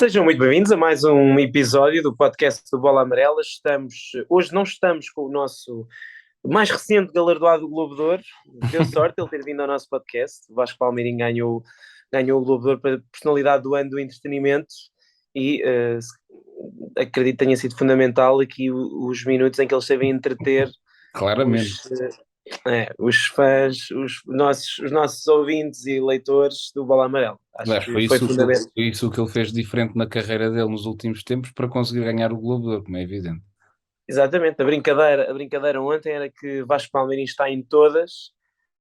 Sejam muito bem-vindos a mais um episódio do podcast do Bola Amarela. Hoje não estamos com o nosso mais recente galardoado Globo de Ouro. Deu sorte ele ter vindo ao nosso podcast. O Vasco Palmeirinho ganhou o Globo de Ouro para Personalidade do Ano do Entretenimento e acredito que tenha sido fundamental aqui os minutos em que ele esteve a entreter Claramente. os, os fãs, os nossos ouvintes e leitores do Bola Amarela. Acho Aliás, que foi fundamental. foi isso que ele fez diferente na carreira dele nos últimos tempos para conseguir ganhar o Globo de Ouro, como é evidente. Exatamente, a brincadeira ontem era que Vasco Palmeirinho está em todas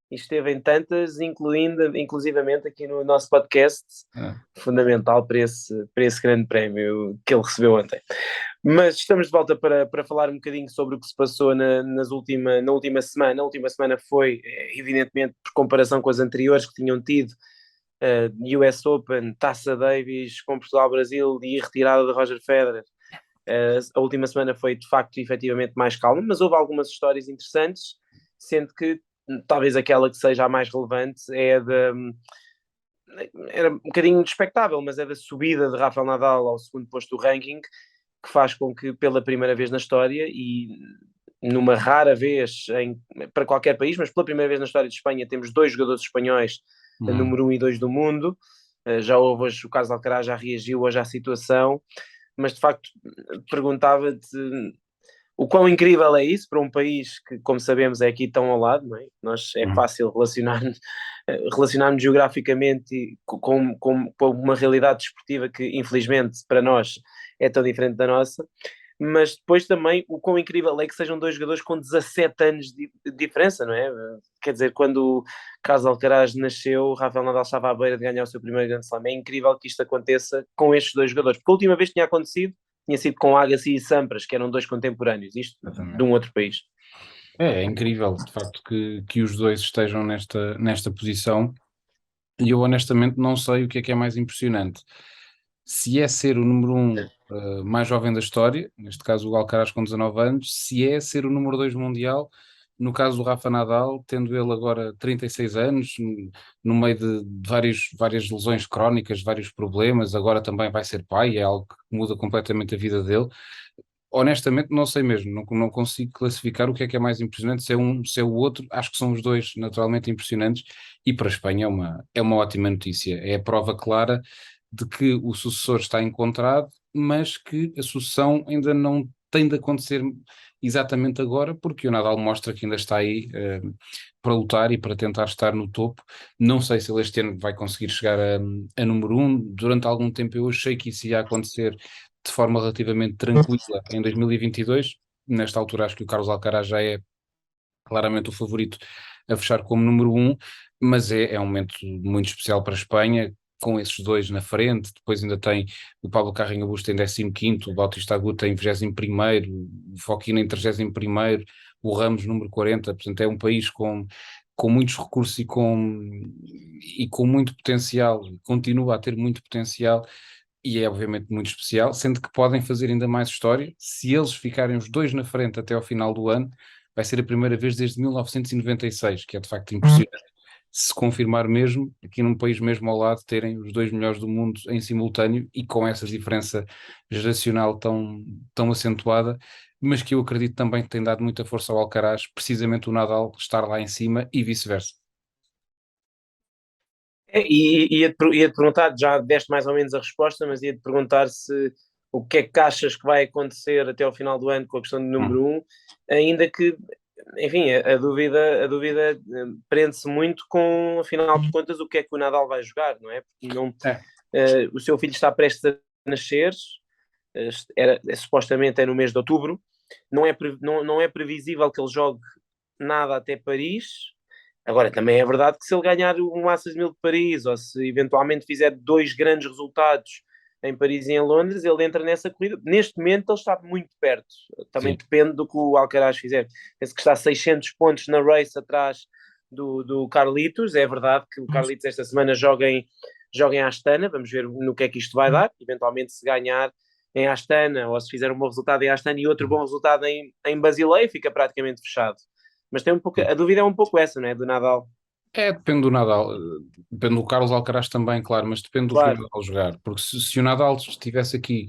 e esteve em tantas, inclusivamente aqui no nosso podcast, Ah, fundamental para esse grande prémio que ele recebeu ontem. Mas estamos de volta para falar um bocadinho sobre o que se passou na última semana. A última semana foi, evidentemente, por comparação com as anteriores que tinham tido, US Open, Taça Davis com Portugal-Brasil e retirada de Roger Federer. A última semana foi de facto efetivamente mais calma, mas houve algumas histórias interessantes, sendo que talvez aquela que seja a mais relevante era um bocadinho expectável, mas é da subida de Rafael Nadal ao segundo posto do ranking, que faz com que pela primeira vez na história e numa rara vez para qualquer país, mas pela primeira vez na história de Espanha temos dois jogadores espanhóis, a hum. número 1 e 2 do mundo. Já houve hoje o Carlos Alcaraz, já reagiu hoje à situação, mas de facto perguntava-te o quão incrível é isso para um país que, como sabemos, é aqui tão ao lado, não é? Nós é Hum. fácil relacionar-nos geograficamente e com uma realidade desportiva que, infelizmente, para nós é tão diferente da nossa, mas depois também o quão incrível é que sejam dois jogadores com 17 anos de diferença, não é? Quer dizer, quando o Carlos Alcaraz nasceu, o Rafael Nadal estava à beira de ganhar o seu primeiro Grand Slam. É incrível que isto aconteça com estes dois jogadores, porque a última vez que tinha acontecido tinha sido com Agassi e Sampras, que eram dois contemporâneos, isto de Exatamente. um outro país. É incrível, de facto, que os dois estejam nesta posição e eu honestamente não sei o que é mais impressionante. Se é ser o número um mais jovem da história, neste caso o Alcaraz com 19 anos, se é ser o número 2 mundial, no caso do Rafa Nadal, tendo ele agora 36 anos, no meio de várias lesões crónicas, vários problemas, agora também vai ser pai, é algo que muda completamente a vida dele. Honestamente, não sei mesmo, não consigo classificar o que é mais impressionante, se é um, se é o outro, acho que são os dois naturalmente impressionantes, e para a Espanha é uma ótima notícia, é a prova clara de que o sucessor está encontrado, mas que a sucessão ainda não tem de acontecer exatamente agora, porque o Nadal mostra que ainda está aí para lutar e para tentar estar no topo. Não sei se ele este ano vai conseguir chegar a número um. Durante algum tempo eu achei que isso ia acontecer de forma relativamente tranquila em 2022. Nesta altura acho que o Carlos Alcaraz já é claramente o favorito a fechar como número um, mas é um momento muito especial para a Espanha, com esses dois na frente. Depois ainda tem o Pablo Carreño Busta em 15º, o Bautista Agut em 21º, o Fokina em 31º, o Ramos número 40. Portanto é um país com muitos recursos e com muito potencial, continua a ter muito potencial e é obviamente muito especial, sendo que podem fazer ainda mais história. Se eles ficarem os dois na frente até ao final do ano, vai ser a primeira vez desde 1996, que é de facto impressionante. Se confirmar mesmo, aqui num país mesmo ao lado, terem os dois melhores do mundo em simultâneo e com essa diferença geracional tão acentuada, mas que eu acredito também que tem dado muita força ao Alcaraz, precisamente o Nadal estar lá em cima e vice-versa. Ia-te perguntar, já deste mais ou menos a resposta, mas ia-te perguntar se o que é que achas que vai acontecer até ao final do ano com a questão do Hum. número um, ainda que, enfim, a dúvida prende-se muito com, afinal de contas, o que é que o Nadal vai jogar, não é? Porque não, É. o seu filho está prestes a nascer, supostamente é no mês de outubro, não é previsível que ele jogue nada até Paris. Agora, também é verdade que se ele ganhar o Masters 1000 de Paris, ou se eventualmente fizer dois grandes resultados em Paris e em Londres, ele entra nessa corrida. Neste momento ele está muito perto. Também Sim. depende do que o Alcaraz fizer. Penso que está a 600 pontos na race atrás do Carlitos. É verdade que o Carlitos esta semana joga em Astana. Vamos ver no que é que isto vai dar. Eventualmente se ganhar em Astana, ou se fizer um bom resultado em Astana e outro bom resultado em Basileia, fica praticamente fechado. Mas tem um pouco, a dúvida é um pouco essa, não é? Do Nadal. Depende do Nadal, depende do Carlos Alcaraz também, claro, mas depende do que o Claro, Nadal jogar, porque se o Nadal estivesse aqui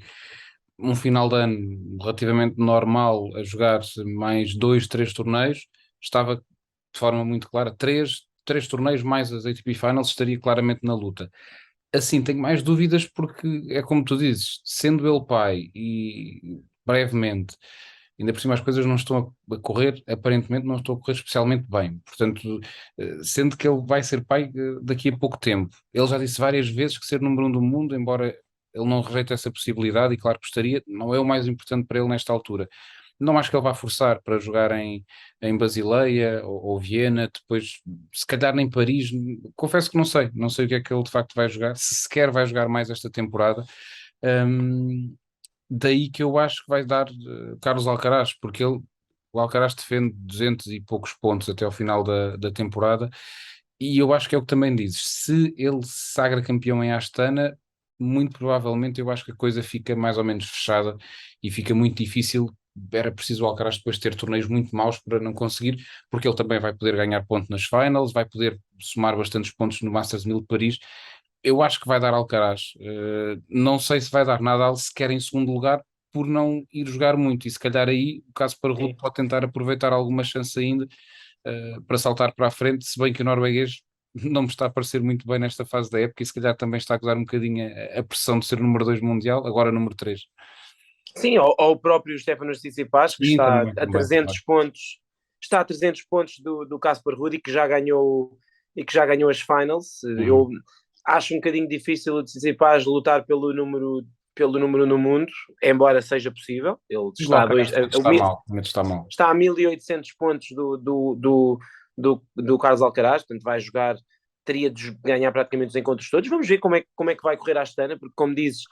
um final de ano relativamente normal a jogar mais dois, três torneios, estava de forma muito clara, três torneios mais as ATP Finals estaria claramente na luta. Assim, tenho mais dúvidas porque é como tu dizes, sendo ele pai e brevemente, ainda por cima as coisas não estão a correr, aparentemente não estão a correr especialmente bem. Portanto, sendo que ele vai ser pai daqui a pouco tempo. Ele já disse várias vezes que ser número um do mundo, embora ele não rejeite essa possibilidade, e claro que gostaria, não é o mais importante para ele nesta altura. Não acho que ele vá forçar para jogar em Basileia ou Viena, depois, se calhar nem Paris. Confesso que não sei o que é que ele de facto vai jogar, se sequer vai jogar mais esta temporada. Hum, Daí que eu acho que vai dar Carlos Alcaraz, porque o Alcaraz defende 200 e poucos pontos até ao final da temporada, e eu acho que é o que também dizes, se ele se sagra campeão em Astana, muito provavelmente eu acho que a coisa fica mais ou menos fechada e fica muito difícil. Era preciso o Alcaraz depois ter torneios muito maus para não conseguir, porque ele também vai poder ganhar ponto nas finals, vai poder somar bastantes pontos no Masters 1000 de Paris. Eu acho que vai dar Alcaraz. Não sei se vai dar Nadal sequer em segundo lugar por não ir jogar muito. E se calhar aí o caso para Ruud sim. pode tentar aproveitar alguma chance ainda para saltar para a frente, se bem que o norueguês não me está a parecer muito bem nesta fase da época e se calhar também está a gozar um bocadinho a pressão de ser número 2 mundial, agora número 3. Sim, ou o próprio Stefanos Tsitsipas, que Sim, está também, a também, 300 claro. pontos, está a 300 pontos do Casper Ruud e que já ganhou as finals. Uhum. Eu acho um bocadinho difícil o Tsitsipas lutar pelo número no mundo, embora seja possível. Ele Mas o está Alcaraz também está mal, também está mal. está a 1800 pontos do Carlos Alcaraz, portanto vai jogar, teria de ganhar praticamente os encontros todos. Vamos ver como é que vai correr a Astana, porque como dizes,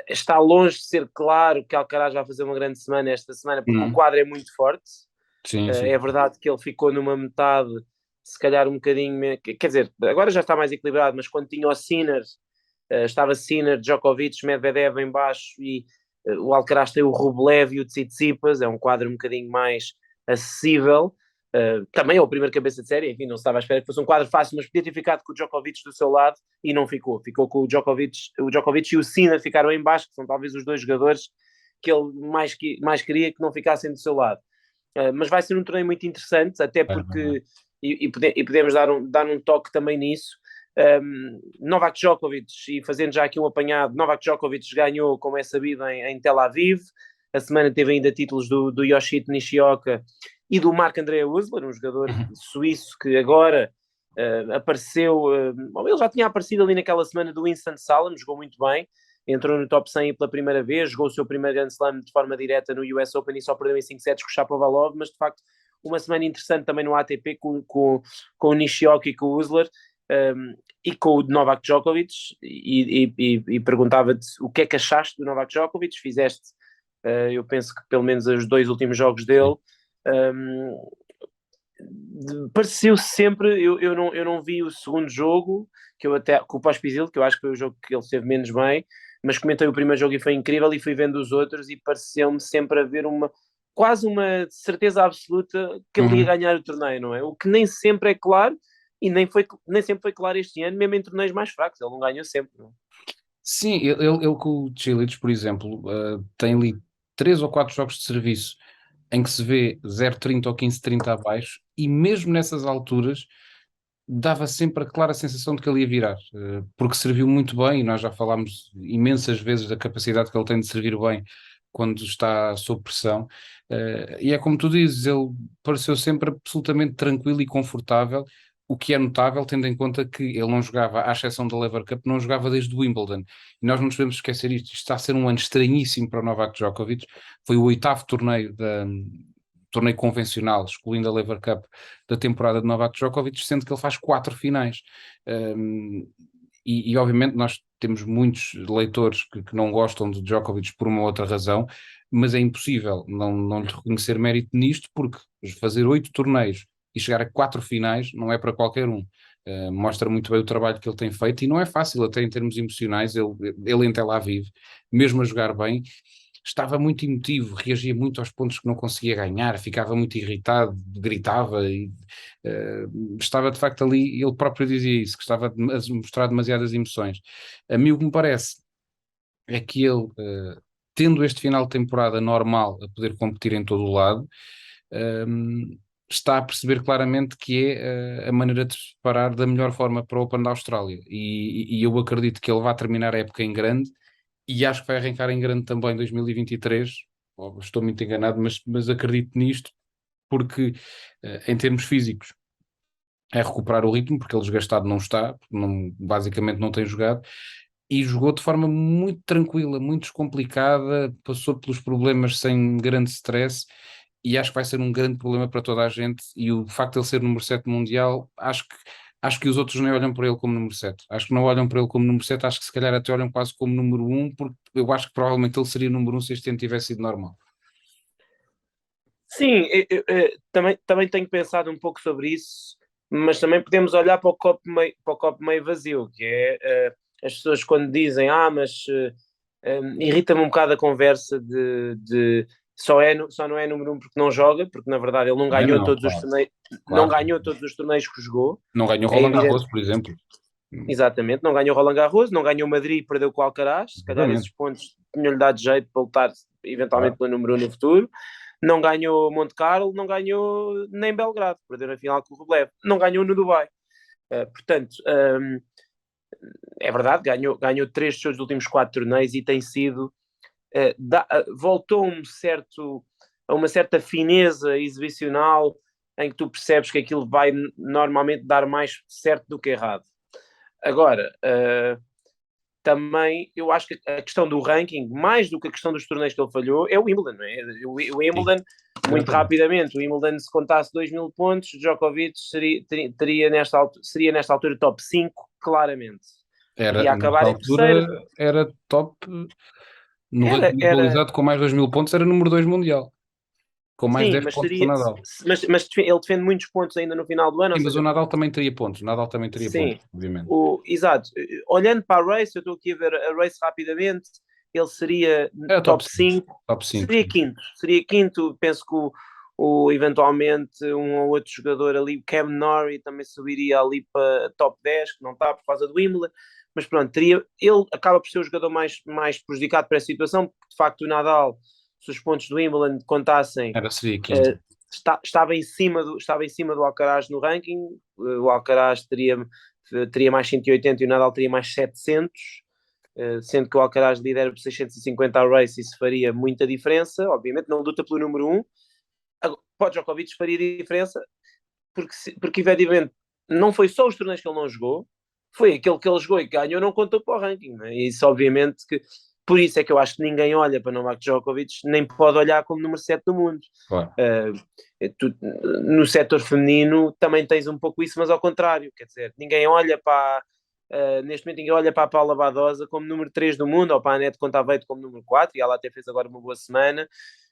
está longe de ser claro que Alcaraz vai fazer uma grande semana esta semana, porque o Uhum. quadro é muito forte. Sim, sim. É verdade que ele ficou numa metade, se calhar um bocadinho, quer dizer, agora já está mais equilibrado, mas quando tinha o Sinner, estava Sinner, Djokovic, Medvedev em baixo e o Alcaraz tem o Rublev e o Tsitsipas, é um quadro um bocadinho mais acessível. Também é o primeiro cabeça de série, enfim, não se estava à espera que fosse um quadro fácil, mas podia ter ficado com o Djokovic do seu lado e não ficou. Ficou com o Djokovic e o Sinner ficaram em baixo, que são talvez os dois jogadores que ele mais queria que não ficassem do seu lado. Mas vai ser um torneio muito interessante, até É, é, porque, e podemos dar um toque também nisso. Novak Djokovic, e fazendo já aqui um apanhado, Novak Djokovic ganhou, como é sabido, em Tel Aviv. A semana teve ainda títulos do Yoshito Nishioka e do Marc-André Huesler, um jogador Uhum. suíço que agora apareceu. Ele já tinha aparecido ali naquela semana do Winston Salem, jogou muito bem, entrou no top 100 pela primeira vez, jogou o seu primeiro Grand Slam de forma direta no US Open e só perdeu em 5 sets com o Shapovalov, mas de facto uma semana interessante também no ATP com o Nishioka e com o Huesler. E com o Novak Djokovic e perguntava-te o que é que achaste do Novak Djokovic, fizeste eu penso que pelo menos os dois últimos jogos Sim. dele pareceu sempre, eu não vi o segundo jogo, que eu até, com o Pospisil, que eu acho que foi o jogo que ele esteve menos bem, mas comentei o primeiro jogo e foi incrível e fui vendo os outros e pareceu-me sempre haver quase uma certeza absoluta que ele ia Uhum. ganhar o torneio, não é? O que nem sempre é claro e nem sempre foi claro este ano, mesmo em torneios mais fracos, ele não ganhou sempre, não é? Sim, ele com o Cilic, por exemplo, tem ali três ou quatro jogos de serviço em que se vê 0,30 ou 15,30 abaixo, e mesmo nessas alturas dava sempre a clara sensação de que ele ia virar, porque serviu muito bem, e nós já falámos imensas vezes da capacidade que ele tem de servir bem quando está sob pressão. E é como tu dizes, ele pareceu sempre absolutamente tranquilo e confortável, o que é notável, tendo em conta que ele não jogava, à exceção da Lever Cup, não jogava desde o Wimbledon. E nós não nos podemos esquecer isto. Isto está a ser um ano estranhíssimo para o Novak Djokovic. Foi o oitavo torneio convencional, excluindo a Lever Cup, da temporada de Novak Djokovic, sendo que ele faz quatro finais. Um, Obviamente nós temos muitos leitores que não gostam de Djokovic por uma outra razão, mas é impossível não lhe reconhecer mérito nisto, porque fazer oito torneios e chegar a quatro finais não é para qualquer um. Mostra muito bem o trabalho que ele tem feito e não é fácil, até em termos emocionais. Ele em Tel Aviv, mesmo a jogar bem, estava muito emotivo, reagia muito aos pontos que não conseguia ganhar, ficava muito irritado, gritava e estava de facto ali, ele próprio dizia isso, que estava a mostrar demasiadas emoções. A mim o que me parece é que ele, tendo este final de temporada normal a poder competir em todo o lado, está a perceber claramente que é a maneira de se preparar da melhor forma para o Open da Austrália. E eu acredito que ele vai terminar a época em grande e acho que vai arrancar em grande também em 2023. Estou muito enganado, mas acredito nisto porque, em termos físicos, é recuperar o ritmo, porque ele desgastado não está, porque basicamente não tem jogado, e jogou de forma muito tranquila, muito descomplicada, passou pelos problemas sem grande stress, e acho que vai ser um grande problema para toda a gente, e o facto de ele ser número 7 mundial, acho que os outros nem olham para ele como número 7. Acho que não olham para ele como número 7, acho que se calhar até olham quase como número um, porque eu acho que provavelmente ele seria número um se este ano tivesse sido normal. Sim, também tenho pensado um pouco sobre isso, mas também podemos olhar para o copo meio vazio, que é as pessoas quando dizem, mas irrita-me um bocado a conversa de só não é número um porque não joga, porque na verdade ele não É, ganhou não, todos os claro, torneios, não claro. ganhou todos os torneios que jogou, Não ganhou é Roland evidente. Garros, por exemplo. Exatamente, não ganhou Roland Garros, não ganhou Madrid e perdeu com o Alcaraz, se calhar esses Exatamente. pontos tinham-lhe dado jeito para lutar eventualmente Claro. pelo número 1 no futuro. Não ganhou Monte Carlo, não ganhou nem Belgrado, perdeu na final com o Rublev, não ganhou no Dubai. Portanto, é verdade, ganhou 3 dos seus últimos 4 torneios e tem sido, voltou a uma certa fineza exibicional em que tu percebes que aquilo vai normalmente dar mais certo do que errado. Agora, também eu acho que a questão do ranking, mais do que a questão dos torneios que ele falhou, é o Wimbledon, não é? O Sim, Wimbledon, muito exatamente. rapidamente, o Wimbledon, se contasse 2.000 pontos, Djokovic seria nesta altura top 5, claramente. Era, Iria nesta acabar em terceiro. altura, era top no ranking Era, atualizado com mais 2.000 pontos, era número 2 mundial, com mais sim, 10 mas pontos que o seria, Nadal. mas ele defende muitos pontos ainda no final do ano, ou Sim, mas o seja, Nadal também teria pontos. O Nadal também teria pontos, sim, obviamente. exato. Olhando para a race, eu estou aqui a ver a race rapidamente, ele seria Era top top 5. 5, Top 5, seria sim. quinto, seria quinto. Penso que eventualmente um ou outro jogador ali, o Cam Norrie, também subiria ali para top 10, que não está por causa do Wimbledon, mas pronto, ele acaba por ser o jogador mais prejudicado para essa situação, porque de facto o Nadal, se os pontos do Wimbledon contassem, Seria quinto. estava em cima do Alcaraz no ranking. O Alcaraz teria mais 180 e o Nadal teria mais 700, sendo que o Alcaraz lidera por 650 a race, isso faria muita diferença. Obviamente não luta pelo número 1. Para o Djokovic faria diferença, porque efetivamente não foi só os torneios que ele não jogou, foi aquele que ele jogou e ganhou, não contou para o ranking, né? E isso obviamente que por isso é que eu acho que ninguém olha para Novak Djokovic, nem pode olhar como número 7 do mundo. Claro. No setor feminino também tens um pouco isso, mas ao contrário, quer dizer, ninguém olha para neste momento ninguém olha para a Paula Badosa como número 3 do mundo, ou para a Anete Kontaveit como número 4, e ela até fez agora uma boa semana,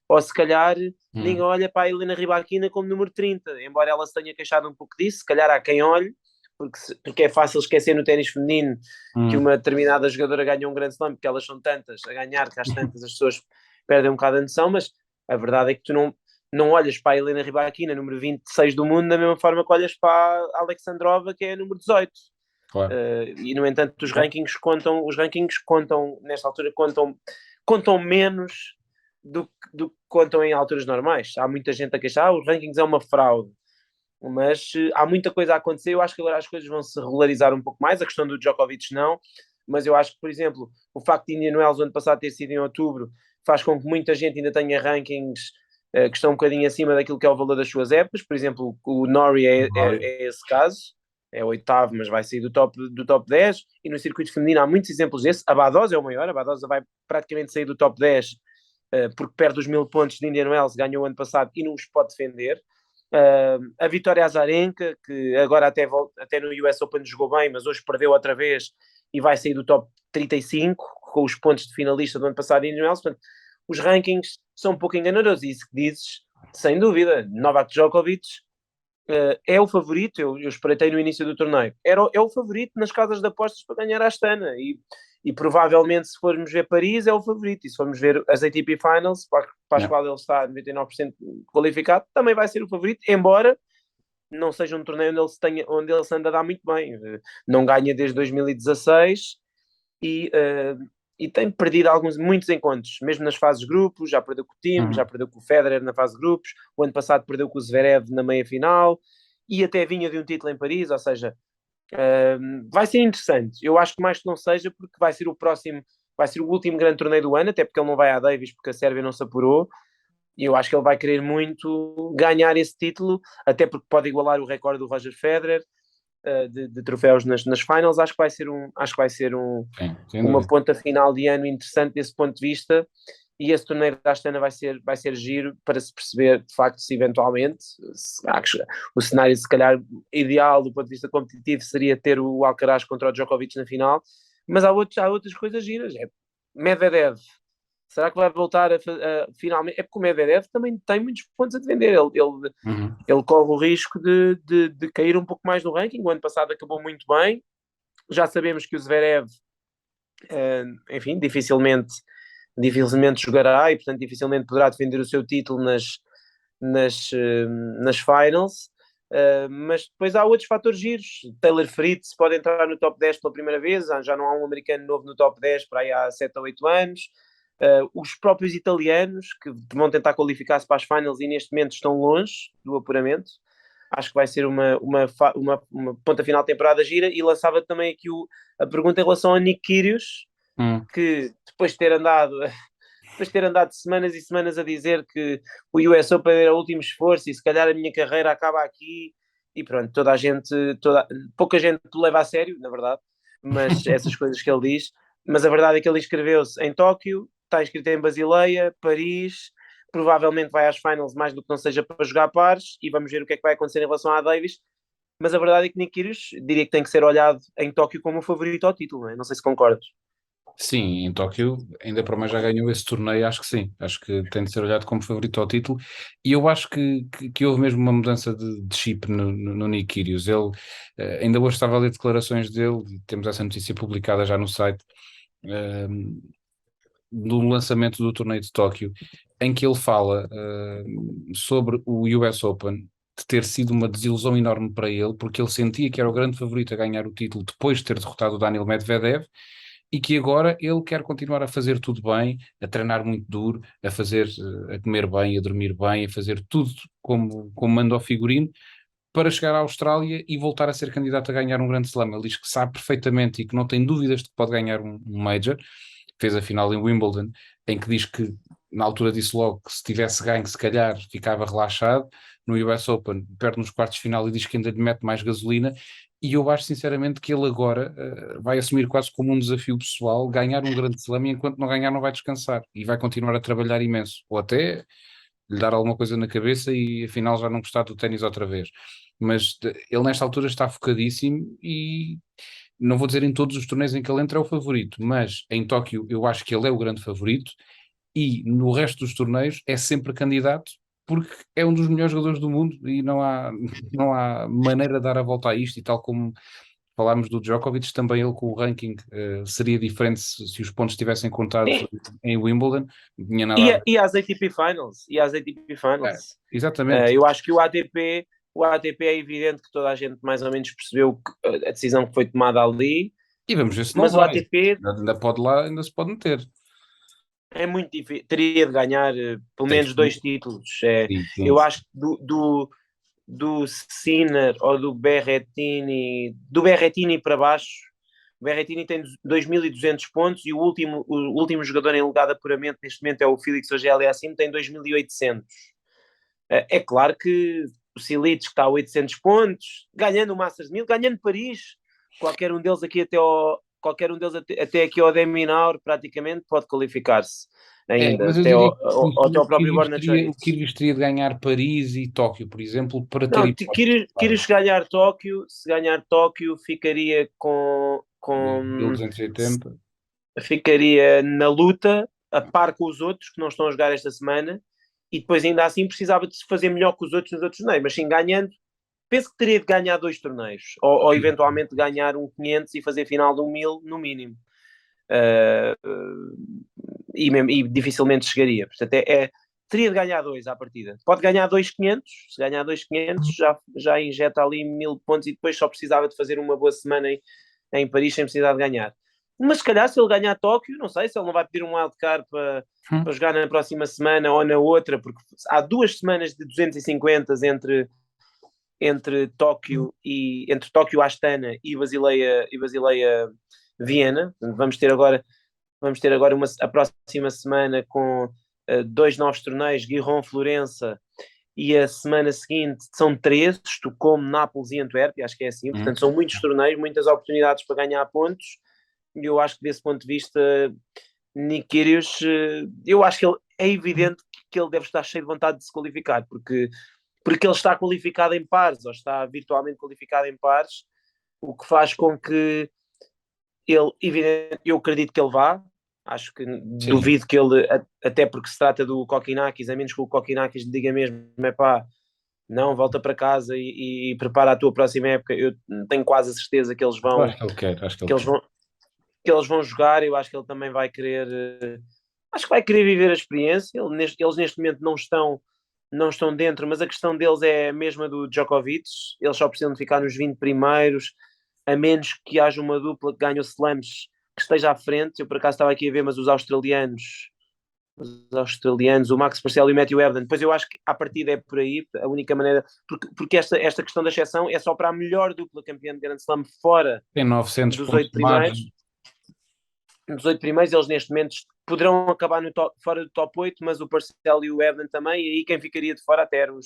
ou se calhar ninguém olha para a Helena Rybakina como número 30, embora ela se tenha queixado um pouco disso, se calhar há quem olhe, porque é fácil esquecer no ténis feminino que uma determinada jogadora ganha um grande slam, porque elas são tantas a ganhar, que às tantas as pessoas perdem um bocado a noção, mas a verdade é que tu não olhas para a Helena Rybakina, número 26 do mundo, da mesma forma que olhas para a Alexandrova, que é número 18. Claro. E no entanto os rankings contam nesta altura, contam menos do que contam em alturas normais. Há muita gente a queixar, os rankings é uma fraude, mas há muita coisa a acontecer. Eu acho que agora as coisas vão se regularizar um pouco mais, a questão do Djokovic não, mas eu acho que, por exemplo, o facto de Indian Wells o ano passado ter sido em outubro faz com que muita gente ainda tenha rankings que estão um bocadinho acima daquilo que é o valor das suas épocas. Por exemplo, o Norrie é esse caso, é o oitavo, mas vai sair do top 10, e no circuito feminino há muitos exemplos desses. A Badosa é o maior, a Badosa vai praticamente sair do top 10 porque perde os 1.000 pontos de Indian Wells, ganhou o ano passado e não os pode defender. A Vitória Azarenka, que agora até no US Open jogou bem, mas hoje perdeu outra vez e vai sair do top 35 com os pontos de finalista do ano passado em Indian Wells. Portanto, os rankings são um pouco enganosos, e isso que dizes, sem dúvida, Novak Djokovic é o favorito. Eu espreitei no início do torneio, é o favorito nas casas de apostas para ganhar a Astana, E provavelmente, se formos ver Paris, é o favorito. E se formos ver as ATP Finals, para as Yeah. quais ele está 99% qualificado, também vai ser o favorito, embora não seja um torneio onde ele se anda a dar muito bem. Não ganha desde 2016 e tem perdido muitos encontros, mesmo nas fases de grupos. Já perdeu com o time, já Uhum. perdeu com o Federer na fase de grupos. O ano passado perdeu com o Zverev na meia-final e até vinha de um título em Paris, ou seja, vai ser interessante. Eu acho que mais que não seja, porque vai ser o próximo, vai ser o último grande torneio do ano, até porque ele não vai à Davis, porque a Sérvia não se apurou. E eu acho que ele vai querer muito ganhar esse título, até porque pode igualar o recorde do Roger Federer de troféus nas finals. Acho que vai ser Sim, sem uma dúvida. ponta final de ano interessante desse ponto de vista. E esse torneio da Astana vai ser giro para se perceber, de facto, se eventualmente o cenário, se calhar, ideal do ponto de vista competitivo seria ter o Alcaraz contra o Djokovic na final, mas há outras coisas giras. Medvedev, será que vai voltar finalmente? É porque o Medvedev também tem muitos pontos a defender. Uhum. Ele corre o risco de cair um pouco mais no ranking. O ano passado acabou muito bem. Já sabemos que o Zverev, enfim, dificilmente jogará e, portanto, dificilmente poderá defender o seu título nas finals. Mas depois há outros fatores giros. Taylor Fritz pode entrar no top 10 pela primeira vez, já não há um americano novo no top 10 para aí há 7 ou 8 anos. Os próprios italianos que vão tentar qualificar-se para as finals e neste momento estão longe do apuramento. Acho que vai ser uma ponta final de temporada gira. E lançava também aqui a pergunta em relação a Nick Kyrgios, Uhum. que depois de ter andado semanas e semanas a dizer que o US Open era o último esforço e se calhar a minha carreira acaba aqui, e pronto, pouca gente o leva a sério, na verdade, mas essas coisas que ele diz. Mas a verdade é que ele inscreveu-se em Tóquio, está inscrito em Basileia, Paris, provavelmente vai às finals mais do que não seja para jogar pares, e vamos ver o que é que vai acontecer em relação à Davis. Mas a verdade é que Nick Kyrgios diria que tem que ser olhado em Tóquio como o favorito ao título, não é? Não sei se concordas. Sim, em Tóquio, ainda para mais já ganhou esse torneio, acho que sim. Acho que tem de ser olhado como favorito ao título. E eu acho que houve mesmo uma mudança de chip no Nick Kyrgios. Ele, ainda hoje estava a ler declarações dele, e temos essa notícia publicada já no site, eh, do lançamento do torneio de Tóquio, em que ele fala sobre o US Open de ter sido uma desilusão enorme para ele, porque ele sentia que era o grande favorito a ganhar o título depois de ter derrotado o Daniil Medvedev, e que agora ele quer continuar a fazer tudo bem, a treinar muito duro, a comer bem, a dormir bem, a fazer tudo como manda o figurino, para chegar à Austrália e voltar a ser candidato a ganhar um grande slam. Ele diz que sabe perfeitamente e que não tem dúvidas de que pode ganhar um Major. Fez a final em Wimbledon, em que diz que, na altura disse logo que se tivesse ganho, se calhar ficava relaxado. No US Open, perde nos quartos de final e diz que ainda lhe mete mais gasolina. E eu acho sinceramente que ele agora vai assumir quase como um desafio pessoal ganhar um grande slam e enquanto não ganhar não vai descansar e vai continuar a trabalhar imenso. Ou até lhe dar alguma coisa na cabeça e afinal já não gostar do ténis outra vez. Mas ele nesta altura está focadíssimo e não vou dizer em todos os torneios em que ele entra é o favorito, mas em Tóquio eu acho que ele é o grande favorito e no resto dos torneios é sempre candidato porque é um dos melhores jogadores do mundo e não há maneira de dar a volta a isto e tal como falámos do Djokovic, também ele com o ranking seria diferente se os pontos tivessem contado Sim. em Wimbledon, não tinha nada a ver. E às ATP Finals, É, Finals. exatamente. Eu acho que o ATP é evidente que toda a gente mais ou menos percebeu a decisão que foi tomada ali, E vamos ver se não mas o vai. ATP Ainda pode lá, ainda se pode meter. é muito difícil, teria de ganhar pelo Tem menos dois que. títulos. Sim, sim, Eu sim. acho que do Sinner ou do Berrettini para baixo, o Berrettini tem 2.200 pontos e o último jogador em legado apuramento neste momento é o Félix Auger-Aliassime, tem 2.800. É claro que o Silic que está a 800 pontos, ganhando o Masters 1000, ganhando Paris, qualquer um deles aqui qualquer um deles até aqui ao Deminaur praticamente pode qualificar-se É, ainda, mas eu diria que até ao próprio Borna O Choric. Kyrgios teria de ganhar Paris e Tóquio, por exemplo, para ter Não, hipótese. Claro. Se ganhar Tóquio ficaria com 1280. ficaria na luta, a par com os outros que não estão a jogar esta semana, e depois ainda assim precisava de se fazer melhor que os outros nos outros torneios, mas sim ganhando, penso que teria de ganhar dois torneios, ou Sim. eventualmente ganhar um 500 e fazer final de um 1000 no mínimo. e dificilmente chegaria. Portanto, teria de ganhar 2 à partida. Pode ganhar 2.500, se ganhar 2.500 já injeta ali 1.000 pontos e depois só precisava de fazer uma boa semana em Paris sem precisar de ganhar. Mas se calhar se ele ganhar Tóquio, não sei se ele não vai pedir um wildcard para jogar na próxima semana ou na outra, porque há 2 semanas de 250 entre Tóquio Astana e Basileia Viena. Vamos ter agora a próxima semana com 2 novos torneios, Guiron, Florença, e a semana seguinte são 3, Estocolmo, Nápoles e Antuérpia, acho que é assim. Portanto, são muitos torneios, muitas oportunidades para ganhar pontos, e eu acho que desse ponto de vista, Nick Kyrgios, eu acho que é evidente que ele deve estar cheio de vontade de se qualificar, porque ele está qualificado em pares, ou está virtualmente qualificado em pares, o que faz com que eu acredito que ele vá, acho que Sim. duvido que ele, até porque se trata do Kokkinakis, a menos que o Kokkinakis lhe diga mesmo, não, volta para casa e prepara a tua próxima época, eu tenho quase a certeza que eles vão, Acho que ele quer, que eles vão jogar. Eu acho que ele também vai querer, acho que vai querer viver a experiência. Eles neste momento não estão dentro, mas a questão deles é a mesma do Djokovic, eles só precisam de ficar nos 20 primeiros, a menos que haja uma dupla que ganhe o slams que esteja à frente. Eu por acaso estava aqui a ver, mas os australianos, o Max Marcelo e o Matthew Ebden, depois eu acho que a partida é por aí, a única maneira, porque esta questão da exceção é só para a melhor dupla campeã de Grand Slam fora tem 900 dos pontos 8 de primeiros. margem. Nos 8 primeiros, eles neste momento poderão acabar fora do top 8, mas o Parcel e o Evan também, e aí quem ficaria de fora até eram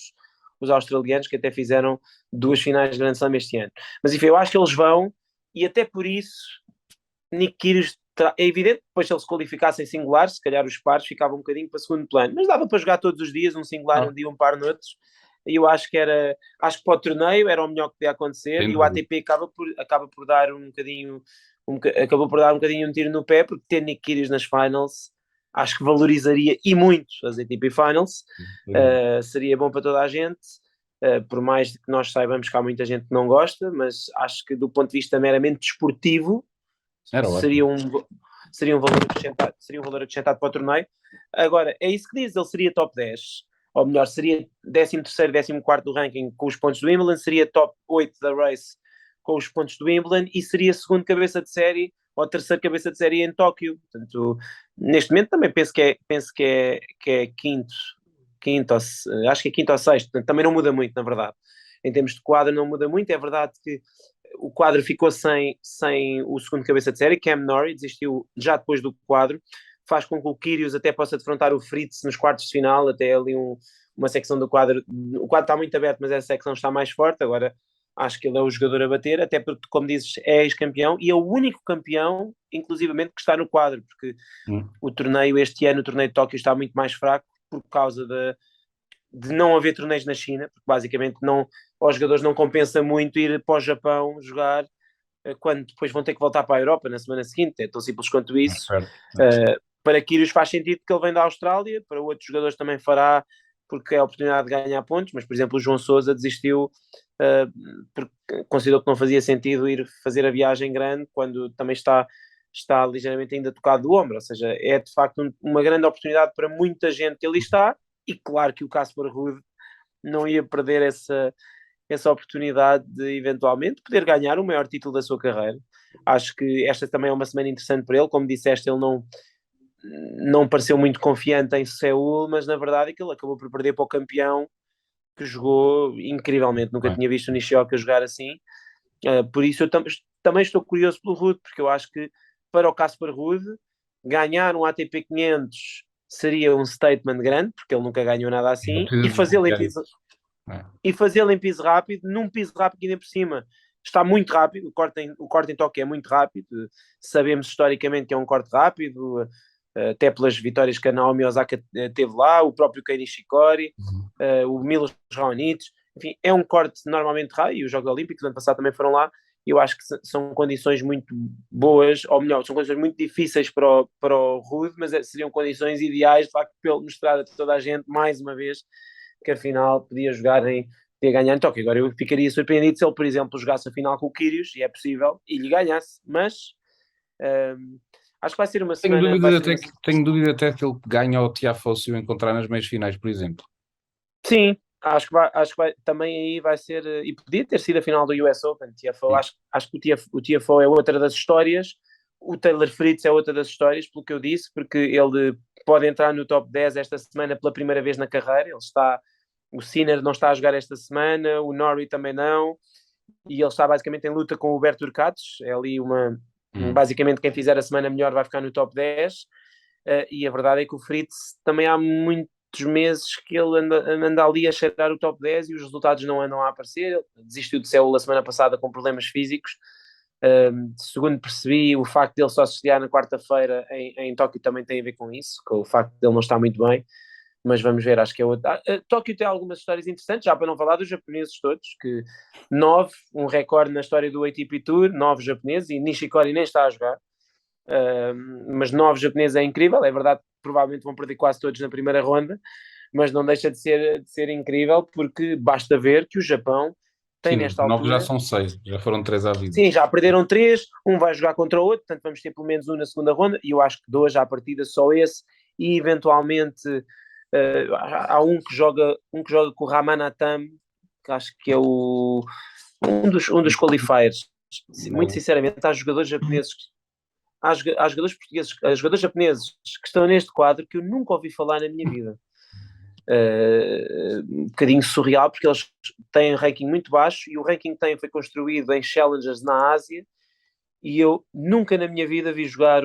os australianos, que até fizeram 2 finais de Grand Slam este ano. Mas enfim, eu acho que eles vão, e até por isso Nick Kyrgios, é evidente que depois se ele se qualificasse em singular, se calhar os pares ficavam um bocadinho para segundo plano, mas dava para jogar todos os dias, um singular um dia, um par noutros, e eu acho que para o torneio era o melhor que podia acontecer, e o ATP acaba por dar um bocadinho acabou por dar um bocadinho um tiro no pé, porque ter Nick Kyrgios nas finals acho que valorizaria e muito as ATP Finals. Seria bom para toda a gente, por mais que nós saibamos que há muita gente que não gosta, mas acho que do ponto de vista meramente desportivo seria um valor acrescentado para o torneio. Agora, é isso que diz, ele seria top 10, ou melhor, seria 13º, 14º do ranking com os pontos do Wimbledon, seria top 8 da race com os pontos do Wimbledon e seria segundo cabeça de série ou terceiro cabeça de série em Tóquio. Portanto, neste momento também penso que é quinto, acho que é quinto ou sexto, portanto, também não muda muito, na verdade. Em termos de quadro não muda muito, é verdade que o quadro ficou sem o segundo cabeça de série, Cam Norrie, desistiu já depois do quadro, faz com que o Kyrgios até possa defrontar o Fritz nos quartos de final, até ali uma secção do quadro, o quadro está muito aberto, mas essa secção está mais forte. Agora acho que ele é o jogador a bater, até porque, como dizes, é ex-campeão e é o único campeão, inclusivamente, que está no quadro, porque o torneio este ano, o torneio de Tóquio, está muito mais fraco por causa de não haver torneios na China, porque basicamente aos jogadores não compensa muito ir para o Japão jogar quando depois vão ter que voltar para a Europa na semana seguinte. É tão simples quanto isso. Para Kyrgios faz sentido que ele vem da Austrália, para outros jogadores também fará, porque é a oportunidade de ganhar pontos, mas por exemplo o João Sousa desistiu porque considerou que não fazia sentido ir fazer a viagem grande quando também está ligeiramente ainda tocado do ombro, ou seja, é de facto uma grande oportunidade para muita gente que ali está, e claro que o Casper Ruud não ia perder essa oportunidade de eventualmente poder ganhar o maior título da sua carreira. Acho que esta também é uma semana interessante para ele, como disseste, ele não pareceu muito confiante em Seul, mas na verdade é que ele acabou por perder para o campeão, que jogou incrivelmente, nunca tinha visto o Nishioka jogar assim. Por isso eu também estou curioso pelo Ruud, porque eu acho que para o Casper Ruud ganhar um ATP 500 seria um statement grande, porque ele nunca ganhou nada assim, e fazê-lo em piso rápido, num piso rápido ainda por cima está muito rápido, o corte em toque é muito rápido, sabemos historicamente que é um corte rápido, até pelas vitórias que a Naomi Osaka teve lá, o próprio Kei Nishikori, o Milos Raonic, enfim, é um corte normalmente rápido, e os Jogos Olímpicos do ano passado também foram lá. Eu acho que são condições muito boas, ou melhor, são condições muito difíceis para o Ruud, mas seriam condições ideais, de facto, para ele mostrar a toda a gente, mais uma vez, que afinal podia ganhar em Tóquio. Agora eu ficaria surpreendido se ele, por exemplo, jogasse a final com o Kyrgios, e é possível, e lhe ganhasse, mas Acho que vai ser uma Tenho semana. Vai dúvidas ser até uma... que, tenho dúvida até que ele ganha ao Tiafoe se o encontrar nas meias finais, por exemplo. Sim, acho que vai, também aí vai ser. E podia ter sido a final do US Open. TFO, Sim. acho que o TFO é outra das histórias. O Taylor Fritz é outra das histórias, pelo que eu disse, porque ele pode entrar no top 10 esta semana pela primeira vez na carreira. Ele está. O Sinner não está a jogar esta semana, o Norrie também não, e ele está basicamente em luta com o Huberto Urcatos. É ali uma. Hum. Basicamente, quem fizer a semana melhor vai ficar no top 10. E a verdade é que o Fritz também há muitos meses que ele anda ali a cheirar o top 10 e os resultados não andam a aparecer. Ele desistiu de Seul a semana passada com problemas físicos. Segundo percebi, o facto de ele só se estrear na quarta-feira em Tóquio também tem a ver com isso, com o facto de ele não estar muito bem. Mas vamos ver, acho que é outro. Tóquio tem algumas histórias interessantes, já para não falar dos japoneses todos, que nove, um recorde na história do ATP Tour, nove japoneses, e Nishikori nem está a jogar. Mas nove japoneses é incrível, é verdade que provavelmente vão perder quase todos na primeira ronda, mas não deixa de ser incrível, porque basta ver que o Japão tem Sim, nos nesta novos já altura, são 6, já foram 3 à vida. sim, já perderam três, um vai jogar contra o outro, portanto vamos ter pelo menos um na segunda ronda, e eu acho que dois à partida só esse, e eventualmente há um que joga com o Ramanathan, que acho que é um dos qualifiers. Muito Não. sinceramente, há jogadores japoneses, há jogadores portugueses, há jogadores japoneses que estão neste quadro que eu nunca ouvi falar na minha vida. Um bocadinho surreal, porque eles têm um ranking muito baixo e o ranking que têm foi construído em challengers na Ásia, e eu nunca na minha vida vi jogar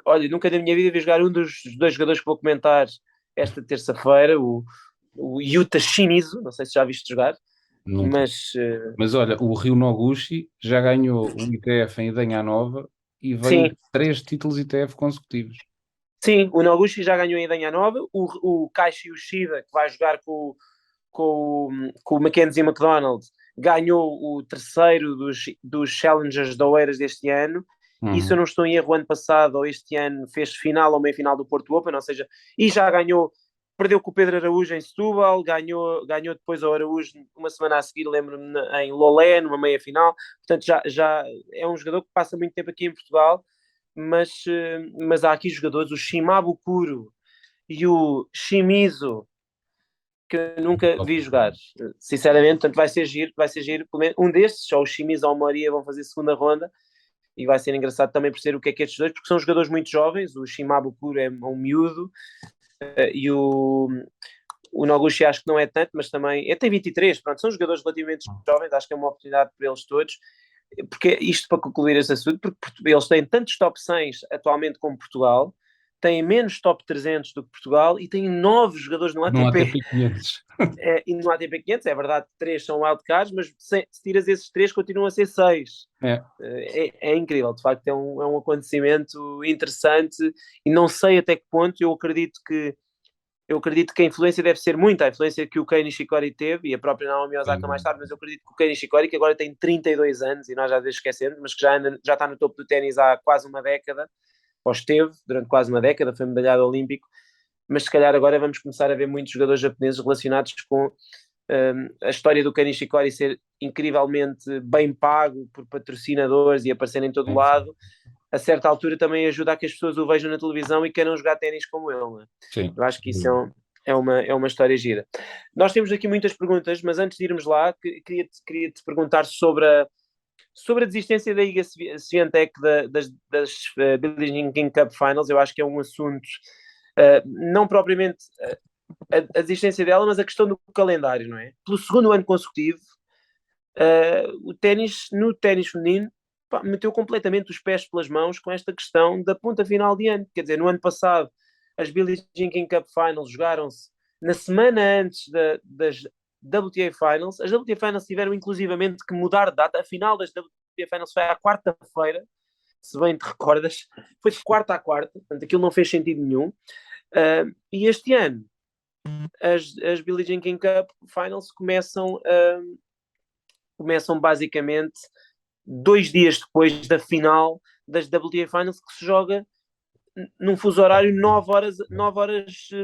olha, nunca na minha vida vi jogar um dos dois jogadores que vou comentar esta terça-feira, o Yuta Shimizu, não sei se já viste jogar, Nunca. mas Mas olha, o Ryo Noguchi já ganhou o ITF em Idanha Nova e vem sim, de 3 títulos ITF consecutivos. sim, o Noguchi já ganhou em Idanha Nova, o Kaishi Yoshida, que vai jogar com o Mackenzie McDonald, ganhou o terceiro dos Challengers de Oeiras deste ano, e se eu Uhum. não estou em erro, ano passado ou este ano fez final ou meia-final do Porto Open, ou seja, e já ganhou, perdeu com o Pedro Araújo em Setúbal, ganhou depois ao Araújo uma semana a seguir, lembro-me, em Lolé, numa meia-final, portanto já é um jogador que passa muito tempo aqui em Portugal, mas há aqui jogadores, o Shimabu Kuro e o Shimizu, que eu nunca vi jogar, sinceramente, portanto vai ser giro, pelo menos um destes, ou o Shimizu ou o Moria vão fazer segunda ronda, e vai ser engraçado também perceber o que é estes dois, porque são jogadores muito jovens, o Shimabu Kuro é um miúdo, e o Noguchi acho que não é tanto, mas também, tem 23, pronto, são jogadores relativamente jovens, acho que é uma oportunidade para eles todos, porque isto para concluir esse assunto, porque eles têm tantos top 100 atualmente como Portugal, têm menos top 300 do que Portugal e têm 9 jogadores no Não há ATP. TP500. E no ATP 500, é verdade que 3 são wildcards, mas se tiras esses 3 continuam a ser 6. É. É incrível, de facto é um acontecimento interessante, e não sei até que ponto eu acredito que a influência deve ser muita, a influência que o Kei Nishikori teve, e a própria Naomi Osaka mais tarde, mas eu acredito que o Kei Nishikori, que agora tem 32 anos, e nós já esquecemos, mas que já está no topo do ténis há quase uma década, ou esteve durante quase uma década, foi medalhado olímpico, mas se calhar agora vamos começar a ver muitos jogadores japoneses relacionados com a história do Kei Nishikori ser incrivelmente bem pago por patrocinadores e aparecer em todo Sim, sim. lado. A certa altura também ajuda a que as pessoas o vejam na televisão e queiram jogar ténis como ele. Né? Sim. Eu acho que isso é uma história gira. Nós temos aqui muitas perguntas, mas antes de irmos lá, queria-te perguntar sobre a desistência da Iga Swiatek das Billie Jean King Cup Finals. Eu acho que é um assunto, não propriamente a desistência dela, mas a questão do calendário, não é? Pelo segundo ano consecutivo, o ténis, no ténis feminino, pá, meteu completamente os pés pelas mãos com esta questão da ponta final de ano. Quer dizer, no ano passado, as Billie Jean King Cup Finals jogaram-se na semana antes das WTA Finals. As WTA Finals tiveram inclusivamente que mudar de data. A final das WTA Finals foi à quarta-feira, se bem te recordas, foi de quarta a quarta, portanto aquilo não fez sentido nenhum. E este ano, as Billie Jean King Cup Finals começam basicamente 2 dias depois da final das WTA Finals, que se joga num fuso horário 9 horas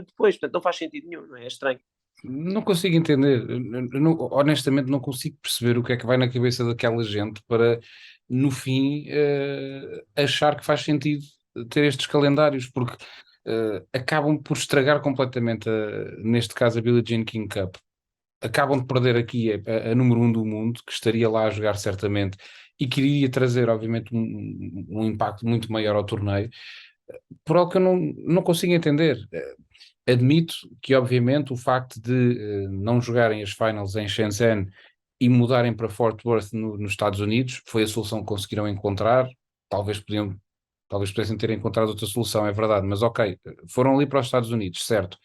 depois. Portanto, não faz sentido nenhum, não é? É estranho. Não consigo entender. Honestamente, não consigo perceber o que é que vai na cabeça daquela gente para, no fim, achar que faz sentido ter estes calendários, porque acabam por estragar completamente, neste caso, a Billie Jean King Cup. Acabam de perder aqui a número um do mundo, que estaria lá a jogar certamente e que iria trazer, obviamente, um impacto muito maior ao torneio, por algo que eu não consigo entender. Admito que, obviamente, o facto de não jogarem as finals em Shenzhen e mudarem para Fort Worth nos Estados Unidos foi a solução que conseguiram encontrar. Talvez podiam, talvez pudessem ter encontrado outra solução, é verdade, mas ok, foram ali para os Estados Unidos, certo.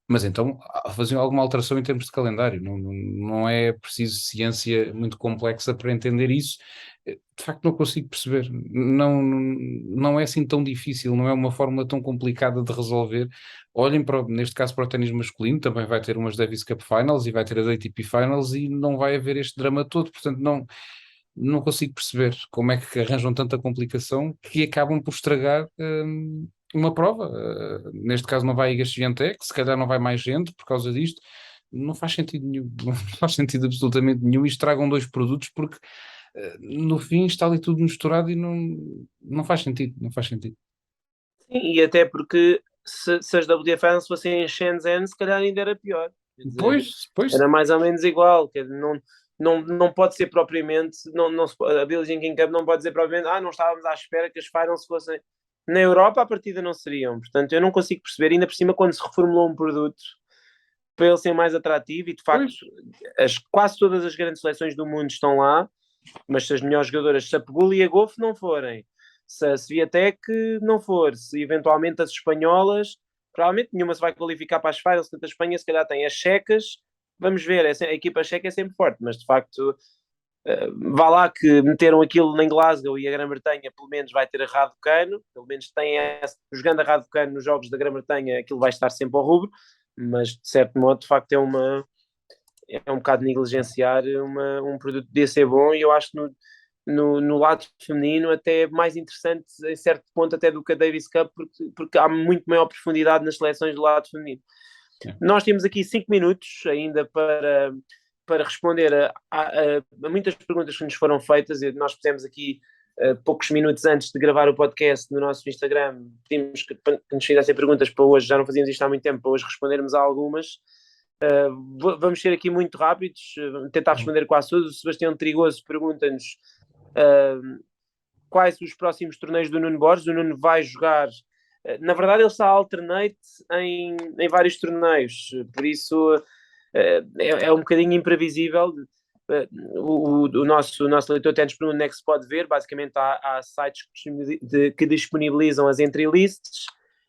Mas então faziam alguma alteração em termos de calendário. Não é preciso ciência muito complexa para entender isso. De facto, não consigo perceber. Não é assim tão difícil, não é uma fórmula tão complicada de resolver. Olhem para, neste caso, para o ténis masculino, também vai ter umas Davis Cup Finals e vai ter as ATP Finals e não vai haver este drama todo. Portanto, não consigo perceber como é que arranjam tanta complicação que acabam por estragar uma prova. Neste caso não vai a Iga Swiatek, se calhar não vai mais gente por causa disto. Não faz sentido nenhum, não faz sentido absolutamente nenhum e estragam dois produtos porque no fim está ali tudo misturado e não faz sentido, não faz sentido. Sim, e até porque se as WTF fossem em Shenzhen, se calhar ainda era pior. Quer dizer, Pois, pois, era mais ou menos igual. Quer dizer, não pode ser propriamente, a Billie Jean King Cup não pode dizer propriamente, não estávamos à espera que as finals fossem. Na Europa, a partida não seriam. Portanto, eu não consigo perceber, ainda por cima, quando se reformulou um produto para ele ser mais atrativo, e de facto, pois, quase todas as grandes seleções do mundo estão lá, mas se as melhores jogadoras, se a Pegula e a Goff não forem, se a Sviatek não for, se eventualmente as espanholas, provavelmente nenhuma se vai qualificar para as finals, tanto a Espanha se calhar tem as checas, vamos ver, a equipa checa é sempre forte, mas de facto, vá lá que meteram aquilo em Glasgow e a Grã-Bretanha pelo menos vai ter a Raducano, pelo menos tem essa, jogando a Raducano nos jogos da Grã-Bretanha, aquilo vai estar sempre ao rubro, mas de certo modo, de facto, é um bocado negligenciar um produto que podia ser bom e eu acho que no lado feminino até é mais interessante em certo ponto até do que a Davis Cup porque há muito maior profundidade nas seleções do lado feminino. é. Nós temos aqui 5 minutos ainda para responder a muitas perguntas que nos foram feitas e nós fizemos aqui poucos minutos antes de gravar o podcast no nosso Instagram, pedimos que nos fizessem perguntas para hoje, já não fazíamos isto há muito tempo, para hoje respondermos a algumas. Vamos ser aqui muito rápidos, tentar responder quase todos. O Sebastião Trigoso pergunta-nos quais os próximos torneios do Nuno Borges. O Nuno vai jogar, na verdade, ele está alternate em vários torneios, por isso é um bocadinho imprevisível. O nosso leitor até nos pergunta onde é que se pode ver. Basicamente, há sites que disponibilizam as entry lists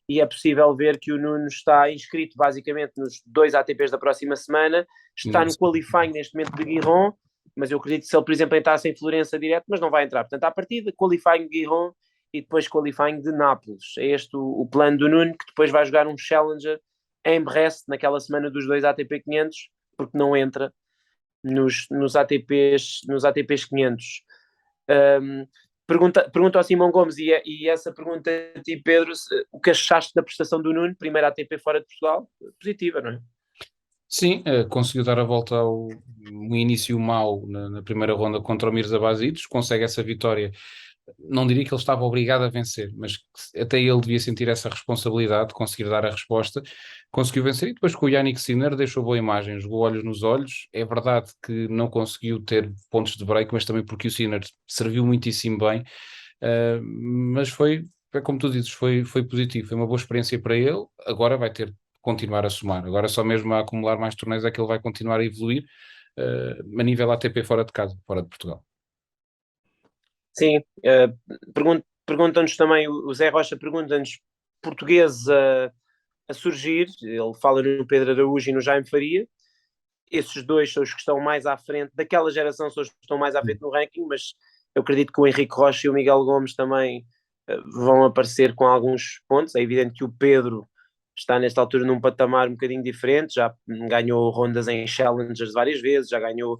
e é possível ver que o Nuno está inscrito basicamente nos dois ATPs da próxima semana, está no qualifying neste momento de Guiron, mas eu acredito que se ele, por exemplo, entrasse em Florença direto, mas não vai entrar. Portanto, à partida, qualifying de Guiron e depois qualifying de Nápoles. É este o plano do Nuno, que depois vai jogar um Challenger em Brest, naquela semana dos dois ATP 500, porque não entra nos ATPs 500. Um, pergunta ao Simão Gomes, e essa pergunta a ti, Pedro, o que achaste da prestação do Nuno, primeira ATP fora de Portugal? Positiva, não é? Sim, conseguiu dar a volta ao um início mau na primeira ronda contra o Mirza Bazic, consegue essa vitória. Não diria que ele estava obrigado a vencer, mas até ele devia sentir essa responsabilidade de conseguir dar a resposta. Conseguiu vencer e depois com o Yannick Sinner deixou boa imagem, jogou olhos nos olhos. É verdade que não conseguiu ter pontos de break, mas também porque o Sinner serviu muitíssimo bem. Mas é como tu dizes, foi positivo, foi uma boa experiência para ele. Agora vai ter que continuar a somar. Agora só mesmo a acumular mais torneios é que ele vai continuar a evoluir a nível ATP fora de casa, fora de Portugal. Sim, perguntam-nos também, o Zé Rocha pergunta-nos português a surgir, ele fala no Pedro Araújo e no Jaime Faria, esses dois são os que estão mais à frente, daquela geração são os que estão mais à frente no ranking, mas eu acredito que o Henrique Rocha e o Miguel Gomes também vão aparecer com alguns pontos. É evidente que o Pedro está nesta altura num patamar um bocadinho diferente, já ganhou rondas em Challengers várias vezes, já ganhou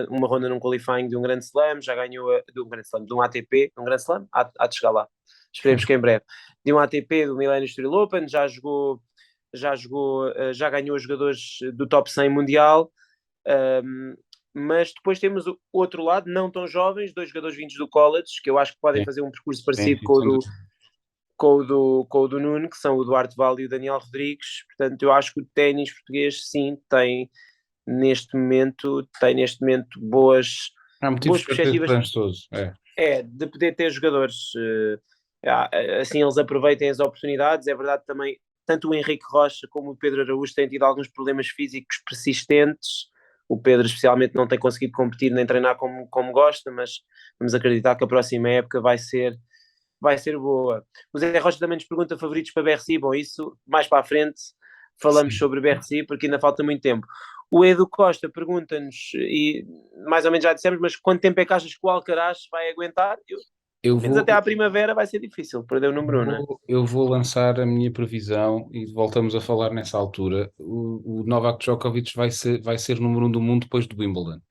uma ronda num qualifying de um grande slam, já ganhou de um grande slam, de um ATP, de um grande slam, há de chegar lá. Esperemos que em breve. De um ATP do Millennium Steel Open, já jogou já jogou, já ganhou jogadores do top 100 mundial, mas depois temos o outro lado, não tão jovens, 2 jogadores vindos do college, que eu acho que podem Sim, fazer um percurso sim, parecido sim, sem dúvida. com o do Nuno, que são o Duarte Vale e o Daniel Rodrigues. Portanto, eu acho que o ténis português, sim, neste momento, boas, Há motivos boas para ter perspectivas esperançoso. de poder ter jogadores. Assim eles aproveitem as oportunidades. É verdade também, tanto o Henrique Rocha como o Pedro Araújo têm tido alguns problemas físicos persistentes. O Pedro, especialmente, não tem conseguido competir nem treinar como gosta, mas vamos acreditar que a próxima época vai ser boa. O Zé Rocha também nos pergunta favoritos para BRC. Bom, isso mais para a frente falamos Sim. sobre BRC, porque ainda falta muito tempo. O Edu Costa pergunta-nos, e mais ou menos já dissemos, mas quanto tempo é que achas que o Alcaraz vai aguentar? Eu Menos vou, até à primavera vai ser difícil perder o número 1, não é? eu vou lançar a minha previsão e voltamos a falar nessa altura. O Novak Djokovic vai ser número 1 do mundo depois do Wimbledon.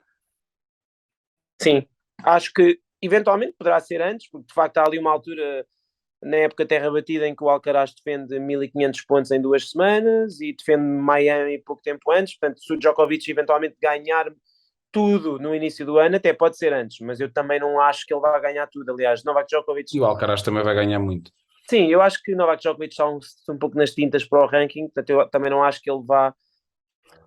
Sim, acho que eventualmente poderá ser antes, porque de facto há ali uma altura na época terra batida em que o Alcaraz defende 1500 pontos em 2 semanas e defende Miami pouco tempo antes. Portanto, se o Djokovic eventualmente ganhar tudo no início do ano, até pode ser antes, mas eu também não acho que ele vá ganhar tudo. Aliás, Novak Djokovic, E o Alcaraz também vai ganhar muito. sim, eu acho que Novak Djokovic está um pouco nas tintas para o ranking, portanto eu também não acho que ele vá,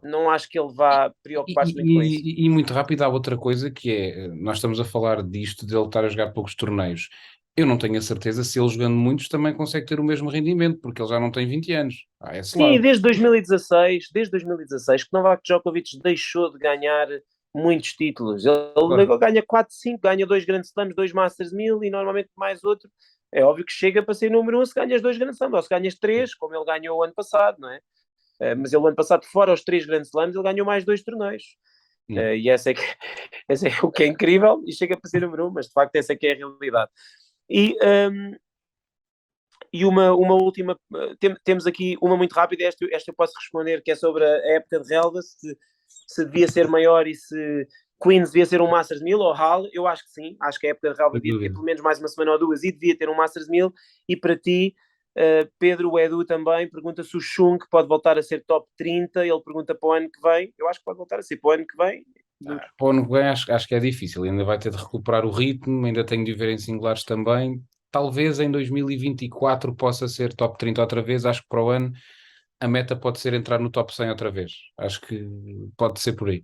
não acho que ele vá preocupar-se muito com isso. E muito rápido há outra coisa que é, nós estamos a falar disto de ele estar a jogar poucos torneios. Eu não tenho a certeza se ele jogando muitos também consegue ter o mesmo rendimento, porque ele já não tem 20 anos. Há esse Sim, lado. desde 2016 que Novak Djokovic deixou de ganhar muitos títulos. Claro. Ele ganha 4, 5, ganha 2 Grand Slams, 2 Masters 1000 e normalmente mais outro. É óbvio que chega para ser número 1 se ganhas 2 Grand Slams, ou se ganhas 3, como ele ganhou o ano passado, não é? Mas ele o ano passado, fora os 3 Grand Slams, ele ganhou mais 2 torneios. Hum. E esse é o que é incrível e chega para ser número 1, mas de facto essa é que é a realidade. E, um, e uma última, temos aqui uma muito rápida, esta eu posso responder, que é sobre a época de relva, se devia ser maior e se Queens devia ser um Masters 1000 ou Hall. Eu acho que sim, acho que a época de relva Sem devia ter dúvida. pelo menos mais uma semana ou duas e devia ter um Masters 1000. E para ti, Pedro, o Edu também pergunta se o Chung pode voltar a ser top 30. Ele pergunta para o ano que vem. Eu acho que pode voltar a ser para o ano que vem. Para o ano que vem acho que é difícil, ainda vai ter de recuperar o ritmo, ainda tenho de ver em singulares também. Talvez em 2024 possa ser top 30 outra vez, acho que para o ano a meta pode ser entrar no top 100 outra vez. Acho que pode ser por aí.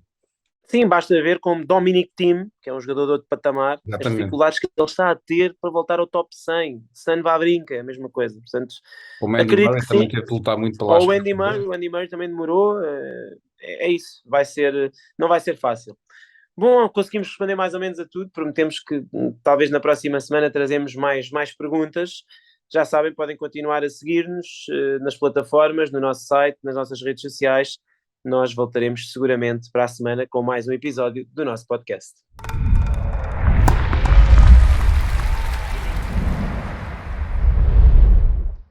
Sim, basta ver como Dominic Thiem, que é um jogador de outro patamar, as Exatamente. dificuldades que ele está a ter para voltar ao top 100. Stan Wawrinka, é a mesma coisa. Portanto, O Mandy acredito que Murray também sim. teve de lutar muito para lá Ou chegar. O Andy Murray também demorou. É isso, não vai ser fácil. Bom, conseguimos responder mais ou menos a tudo. Prometemos que talvez na próxima semana trazemos mais perguntas. Já sabem, podem continuar a seguir-nos nas plataformas, no nosso site, nas nossas redes sociais. Nós voltaremos seguramente para a semana com mais um episódio do nosso podcast.